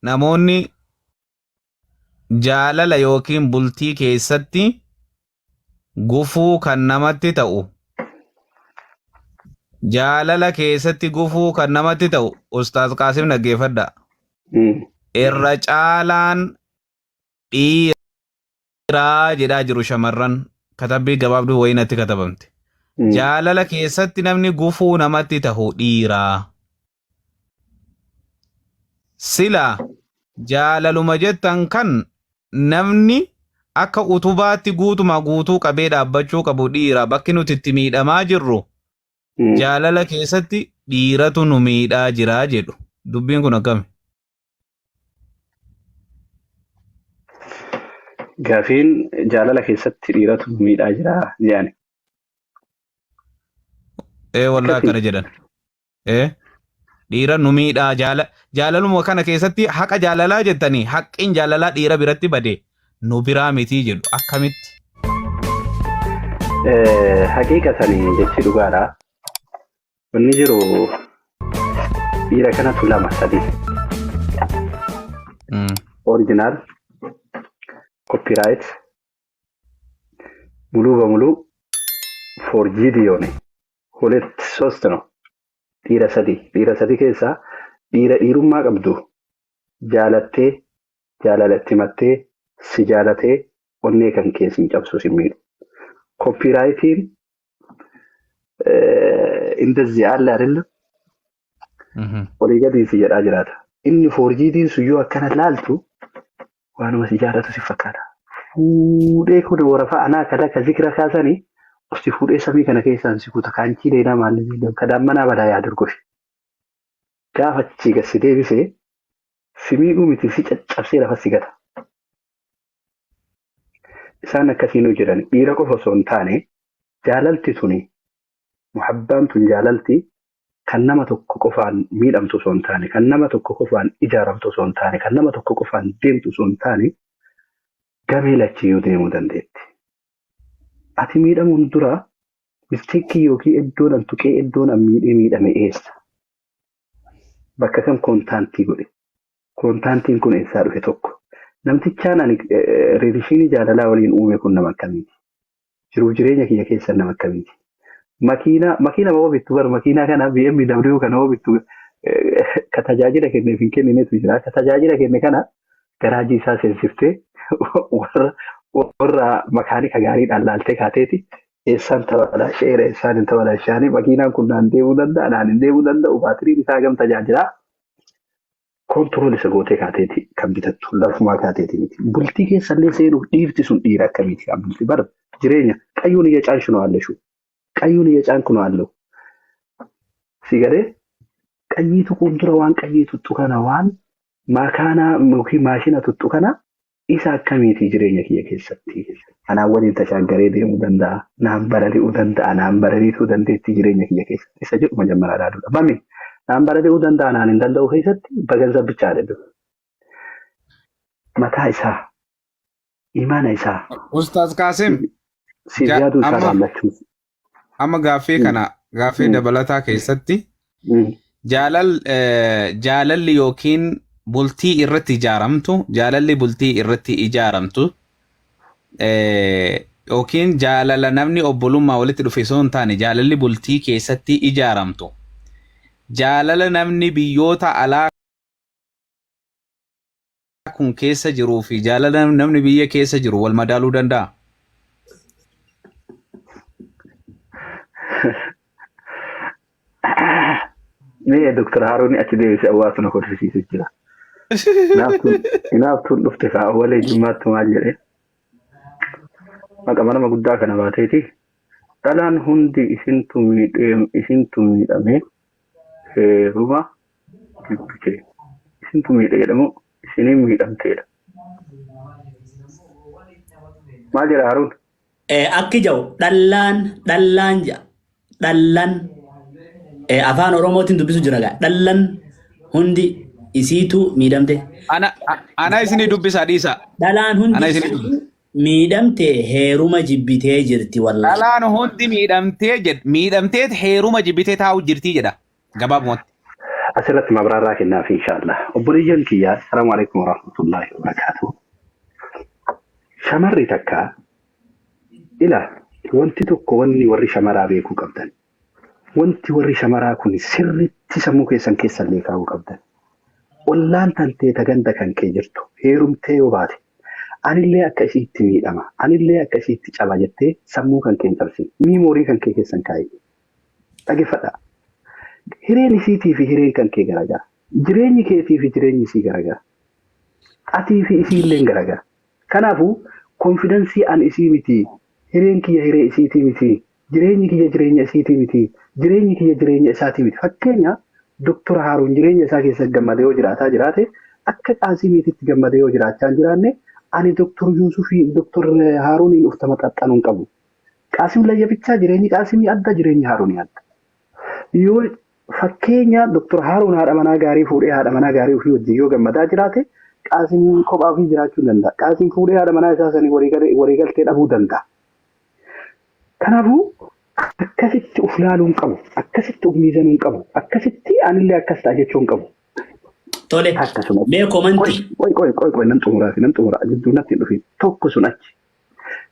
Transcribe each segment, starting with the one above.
namoonni jaalala yookiin bultii keessatti gufuu kan namatti ta'u jaalala keessatti gufuu kan namatti ta'u Ustaaz Qaasim dhaggeeffadha. Irra caalaan dhiiraa jedhaa jiru shamarran katabbii gabaabduu wayinatti katabamte. Jaalala keessatti namni gufuu namatti ta'u dhiiraa. Sila jaalaluma jettan kan namni akka utubaatti guutuma guutuu qabee dhaabbachuu qabu dhiira bakki nuti itti miidhamaa jirru jaalala keessatti dhiiratu nu miidhaa jiraa jedhu dubbiin kun akkami? Gaafiin jaalala keessatti dhiiratu nu miidhaa jiraa jedhani. Walaa akkana jedhan. Dhiira nu miidhaa jaalaluma kana keessatti haqa jaalalaa jettanii haqqiin jaalalaa dhiira biratti bade nu biraa mitii jedhu akkamitti? Haqiiqatanii jechi dhugaadha. Wanni jiru dhiira kanatu lama sadii. Original, copyright, ሙሉ በሙሉ ፎርጂድ የሆነ ሁለት ሶስት ነው። dhiira sadii keessaa dhiirummaa qabdu jaalattee jaalalatti mattee si jaalatee onnee kan keessin cabsu si miidhu. Koppiraayitiin እንደዚህ አለ አይደለም walii gadii si jedhaa jiraata. Inni foorjiitiin sun yoo akkana laaltu waanuma si jaalatu si fakkaata. Fuudhee kun warafaa anaa kada ka zikira kaasanii Osti fuudhee samii kana keessaan si kuta kaanchii dheedaa maallee kadaan manaa badaa yaadu goshi. Gaafa achi gasi deebisee si miidhuu miti si caccabsee lafa si gata. Isaan akkasiin jiran dhiira qofa osoo hin taane jaalalti tuni muhabbaan tun jaalalti kan nama tokko qofaan miidhamtu osoo hin taane kan nama tokko qofaan ijaaramtu osoo hin taane kan nama tokko qofaan deemtu osoo hin taane gamee lachiyyuu deemuu dandeetti. Ati miidhamuun dura misteekii yookiin iddoon an tuqee iddoon an miidhame eessa? Bakka kam koontaantii godhe? Koontaantiin kun eessaa dhufe tokko? Namtichaan ani reelishinii jaalalaa waliin uume kun nama akkamiiti? Jiruuf jireenya kiyya keessa nama akkamiiti? Makiina moo bittu bar makiinaa kana BMW kana moo bittu ka tajaajila kenneef hin kenninetu jira. Ka tajaajila kenne kana garaajii isaa seensiftee warra makaanika gaariidhaan laaltee kaateeti eessaan taphaadha sheera eessaan hin taphaadha shaanii makiinaan kun naan deemuu danda'a naan hin deemuu danda'u baatiriin isaa gam tajaajilaa koontirool isa gootee kaateeti kan bitattu lafumaa kaateeti miti. Bultii keessallee seenuuf dhiirti sun dhiira akkamiiti kan bulti bara jireenya qayyuun iyya caan shunoo hallashuu qayyuun iyya caan kunoo hallau si gadee qayyii tuquun dura waan qayyii tuttu kana waan makaanaa yookiin maashina tuttu kana isa akkamiiti jireenya kiyya keessatti anaan waliin tashaaggaree deemuu danda'a naan barari'uu danda'a naan barariituu dandeetti jireenya kiyya keessatti isa jedhu majammaraa dhaadudha. Mami naan barari'uu danda'a naan hin danda'u keessatti baganza bichaa deddu mataa isaa imaana isaa. Ustaaz Qaasim si yaaduu isaa laallachuus. Amma gaaffii dabalataa keessatti jaalalli yookiin bultii irratti ijaaramtu jaalalli bultii irratti ijaaramtu yookiin jaalala namni obbolummaa walitti dhufe osoo hin taane jaalalli bultii keessatti ijaaramtu jaalala namni biyyoota alaa kun keessa jiruu fi jaalala namni biyya keessa jiru wal madaaluu danda'a. Mee Dr. Haroon achi deebisee hawaasuma korrisiisu jira. Inaaftuun dhufte kaa walee jimmaatti maal jedhee maqaa nama guddaa kana baateeti dhalaan hundi isintu miidhame heeruma jibbite isintu miidhe jedhamu isiniin miidhamteedha. Maal jedha Haruun? Akki jau dhallaan ja dhallan afaan Oromootiin dubbisu jira gaa dhallan hundi isiitu miidhamte. Ana isinii dubbisaa dhiisa. Dhalaan hundi miidhamte heeruma jibbitee jirti wallahi. Dhalaan hundi miidhamtee heeruma jibbitee taa'u jirti jedha gabaabumatti. asirratti mabraarraa kennaaf inshaallah. Obboleeyyan kiyyaa assalamu alaikum warahmatullahi wabarakatuh. Shamarri takka ila wanti tokko wanni warri shamaraa beekuu qabdan. Wanti warri shamaraa kun sirriitti sammuu keessan keessallee kaa'uu qabdan. Ollaan tantee taganda kan kee jirtu heerumtee yoo baate anillee akka isiitti miidhama anillee akka isiitti caba jettee sammuu kan kee cabsi miimoorii kan kee keessan kaa'e. Dhaggeeffadha. Hireen isiitii fi hireen kan kee garagara. Jireenyi keetii fi jireenyi isii garagara. Atii fi isiillee garagara. Kanaafuu konfidensii an isii miti. Hireen kiyya hiree isiitii miti. Jireenyi kiyya jireenya isiitii miti. Jireenyi kiyya jireenya isaatii miti. Fakkeenya Doktora Haaruun jireenya isaa keessatti gammadee yoo jiraataa jiraate akka Qaasimiititti gammadee yoo jiraachaa hin jiraanne ani Doktor Yuusufii Doktor Haaruuniin uftama xaxxanuun qabu. Qaasim Layyabichaa jireenyi Qaasimii adda jireenyi Haaruunii adda. Yoo fakkeenya Doktor Haaruun haadha manaa gaarii fuudhee haadha manaa gaarii ofii wajjin yoo gammadaa jiraate Qaasim kophaa ofii jiraachuu hin danda'a. Qaasim fuudhee haadha manaa isaa sanii waliigaltee dhabuu danda'a. Kanaafuu akkasitti of laaluun qabu, akkasitti of miizanuun qabu, akkasitti anillee akkas ta'a jechuun qabu. Tole, mee komanti. Qoy nan xumuraa gidduu natti hin dhufin tokko sun achi.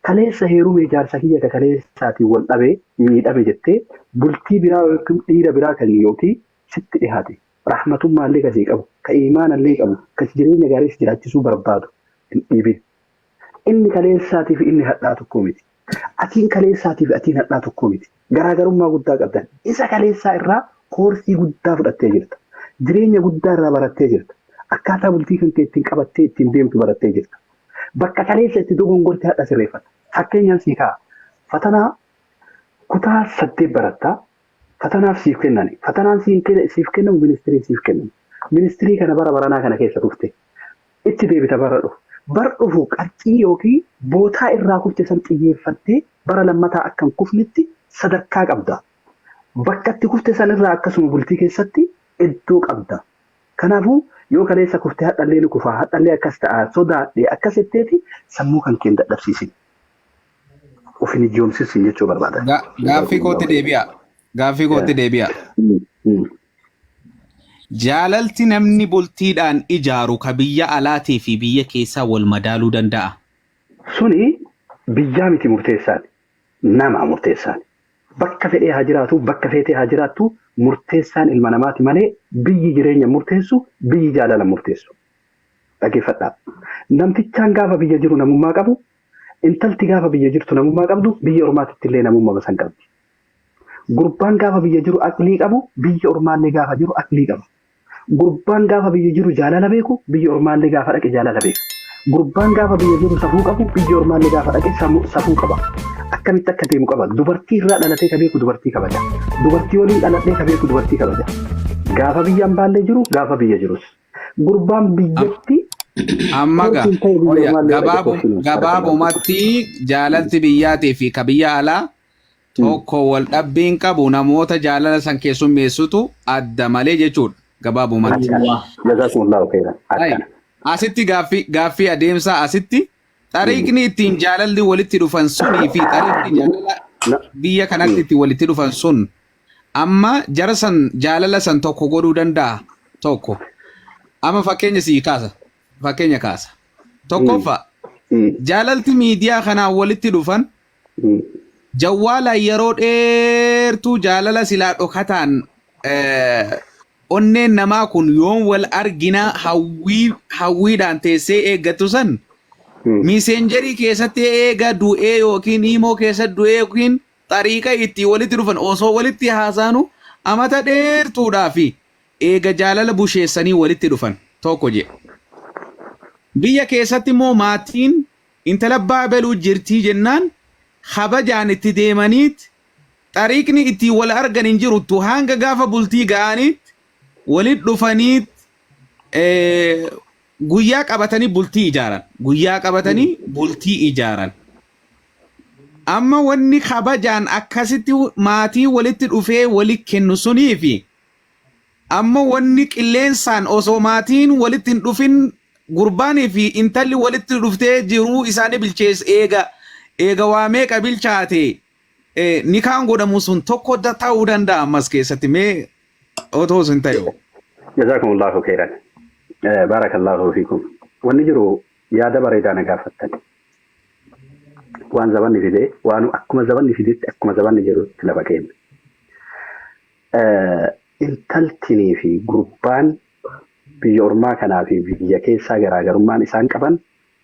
Kaleessa heerumee jaarsa kiyya kaleessaatiin wal dhabee miidhame jettee bultii biraa yookiin dhiira biraa kan yookiin sitti dhihaate rahmatummaallee kasii qabu, ka imaanallee qabu, ka jireenya gaariis jiraachisuu barbaadu hin dhiibin. Inni kaleessaatii fi inni hadhaa tokko miti. Atiin kaleessaatii fi atiin hadhaa tokko miti. Garaagarummaa guddaa qabdan. Isa kaleessaa irraa koorsii guddaa fudhattee jirta. Jireenya guddaa irraa barattee jirta. Akkaataa bultii kan kee ittiin qabattee ittiin deemtu barattee jirta. Bakka kaleessa itti dogongortee hadha sirreeffata. Fakkeenyaan sii ka'a. Fatanaa kutaa 8 barattaa. Fatanaaf siif kennani. Fatanaan siif kennamu ministirii siif kennamu. Ministirii kana bara baranaa kana keessa dhufte. Itti deebita bara dhufu. Bara dhufu qarxii yookiin bootaa irraa kufte san xiyyeeffattee bara lammataa akkan kufnitti sadarkaa qabda. Bakka itti kufte san irraa akkasuma bultii keessatti iddoo qabda. Kanaafuu yoo kaleessa kuftee hadhallee ni kufaa hadhallee akkas ta'a sodaadhee akkasitteeti sammuu kan kee dadhabsiisin. Ofin ijoomsisin jechuu barbaada. Gaaffii kootti deebi'a. Jaalalti namni bultiidhaan ijaaru ka biyya alaatii fi biyya keessaa wal madaaluu danda'a. Suni biyyaa miti murteessaan nama murteessaan. Bakka fedhee haa jiraatu bakka feetee haa jiraattu murteessaan ilma namaati malee biyyi jireenya murteessu biyyi jaalala murteessu. Dhaggeeffadhaa. Namtichaan gaafa biyya jiru namummaa qabu intalti gaafa biyya jirtu namummaa qabdu biyya ormaatitti illee namummaa basan qabdi. Gurbaan gaafa biyya jiru aqlii qabu biyya ormaallee gaafa jiru aqlii qaba. Gurbaan gaafa biyya jiru jaalala beeku biyya ormaallee gaafa dhaqe jaalala beeka. Gurbaan gaafa biyya jiru safuu qabu biyya ormaallee gaafa dhaqe safuu qaba. Akkamitti akka deemu qaba. Dubartii irraa dhalatee ka beeku dubartii kabaja. Dubartii waliin dhalatee ka beeku dubartii kabaja. Gaafa biyyaan baallee jiru gaafa biyya jirus. Gurbaan biyyatti amma gabaabumatti jaalalti biyyaatii fi ka biyya alaa tokko wal dhabbiin qabu namoota jaalala san keessummeessutu adda malee jechuudha. Gabaabumatti. Asitti gaaffii adeemsaa asitti xariiqni ittiin jaalalli walitti dhufan sunii fi xariiqni jaalala biyya kanatti ittiin walitti dhufan sun amma jara san jaalala san tokko godhuu danda'a tokko. Amma fakkeenya kaasa. Tokkoffaa jaalalti miidiyaa kanaan walitti dhufan jawwaala yeroo dheertuu jaalala silaa dhokataan onneen namaa kun yoon wal argina hawwiidhaan teessee eeggatu san miseenjarii keessatti eega du'ee yookiin himoo keessa du'ee yookiin xariiqa itti walitti dhufan osoo walitti haasaanu amata dheertuudhaa fi eega jaalala busheessanii walitti dhufan tokko jedhe. Biyya keessatti immoo maatiin intala baabeluu jirtii jennaan kabajaan itti deemaniit xariiqni itti wal argan hin jirtu hanga gaafa bultii ga'aniit walitti dhufaniit guyyaa qabatanii bultii ijaaran. Amma wanni kabajaan akkasitti maatii walitti dhufee walitti kennu sunii fi amma wanni qilleensaan osoo maatiin walitti hin dhufin gurbaanii fi intalli walitti dhuftee jiruu isaanii bilchees eega waa meeqa bilchaate nikaan godhamu sun tokko ta'uu danda'a ammas keessatti mee otoo sun ta'e. Jazakumullahu khairan. Barakallahu fiikum. Wanni jiru yaada bareedaa nagaa fattani. Waan zabanni fidee waan akkuma zabanni fideetti akkuma zabanni jirutti lafa keenya. Intaltinii fi gurbaan biyya ormaa kanaa fi biyya keessaa garaagarummaan isaan qaban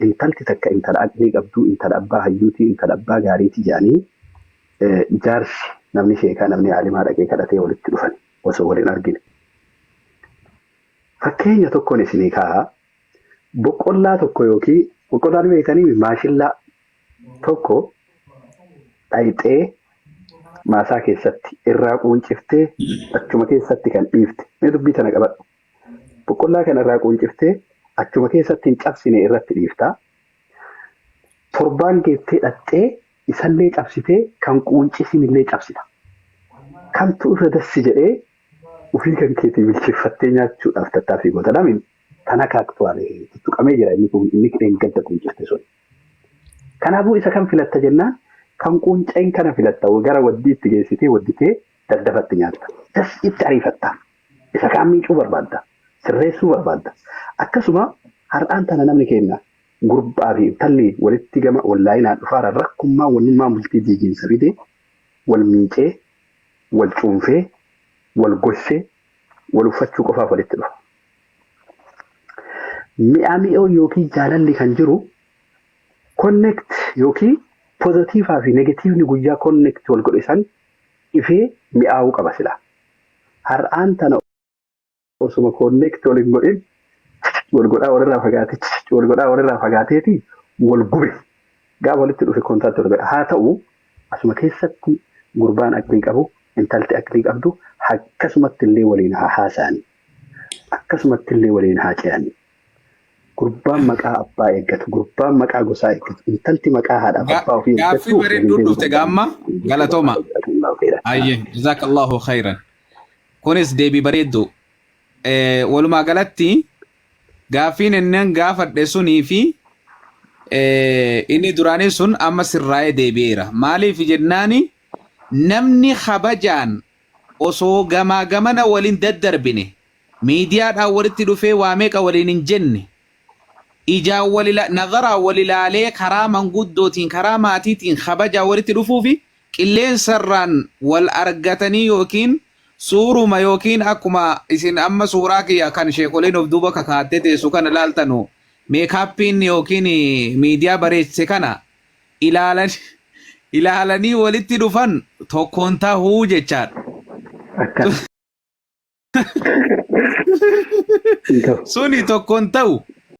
intalti takka intala aqlii qabduu intala abbaa hayyuutii intala abbaa gaariitii jedhanii jaarsi namni sheekaa namni aalimaa dhaqee kadhatee walitti dhufan osoo waliin argine. Fakkeenya tokkoon isinii kaa'aa boqqollaa tokko yookiin boqqollaan beekanii maashillaa tokko dhayxee maasaa keessatti irraa quunciftee achuma keessatti kan dhiifte. Mee dubbii tana qabadhu. Boqqollaa kana irraa quunciftee achuma keessatti hin cabsine irratti dhiiftaa. Torbaan geettee dhattee isallee cabsitee kan quuncisinillee cabsita. Kamtu irra dassi jedhee ofii kan keetii bilcheeffattee nyaachuudhaaf tattaaffii goota. Lamin kana kaaktuwaalee tuttuqamee jira inni gadda quuncifte sun. Kanaafuu isa kan filatta jennaan kan quunceen kana filatta gara waddii itti geessitee wadditee daddafatti nyaatta. Das itti ariifatta. Isa kaan miicuu barbaadda. Sirreessuu barbaadda. Akkasuma har'aan tana namni kenna gurbaa fi intalli walitti gama wallaayinaan dhufaara rakkummaa wannummaa bultii jiijiinsa fide wal miicee wal cuunfee wal gossee wal uffachuu qofaaf walitti dhufa. Mi'a mi'oo yookiin jaalalli kan jiru connect yookiin pozitiivaa fi negatiivni guyyaa connect wal godhisan ifee mi'aawuu qaba sila. Har'aan tana osuma connect wal hin godhin wal godhaa walirraa fagaateeti wal gube gaafa walitti dhufe kontaatti wal godha. Haa ta'u asuma keessatti gurbaan aqlii qabu intalti aqlii qabdu akkasumatti illee waliin haa haasa'ani. Akkasumatti illee waliin haa ce'ani. Gurbaan maqaa abbaa eeggatu, gurbaan maqaa gosaa eeggatu, intalti maqaa haadha abbaa ofii eeggatu. Gaaffii bareedduu dhufte gaamma galatooma. Ayyee jazaakallahu khayran. Kunis deebii bareeddu. Walumaa galatti gaaffiin inni gaafadhe sunii fi inni duraanii sun amma sirraa'ee deebi'eera. Maaliif jennaani namni kabajaan osoo gamaa gamana waliin daddarbine miidiyaadhaan walitti dhufee waa meeqa waliin hin jenne ijaan nazaraa walilaalee karaa manguddootiin karaa maatiitiin kabajaa walitti dhufuu fi qilleensarraan wal argatanii yookiin suuruma yookiin akkuma isin amma suuraa kiyya kan sheekoliin of duuba kakaattee teessu kana ilaaltanu meekaappiin yookiin miidiyaa bareechise kana ilaalanii walitti dhufan tokkoon tahuu jechaadha. Suni tokkoon ta'u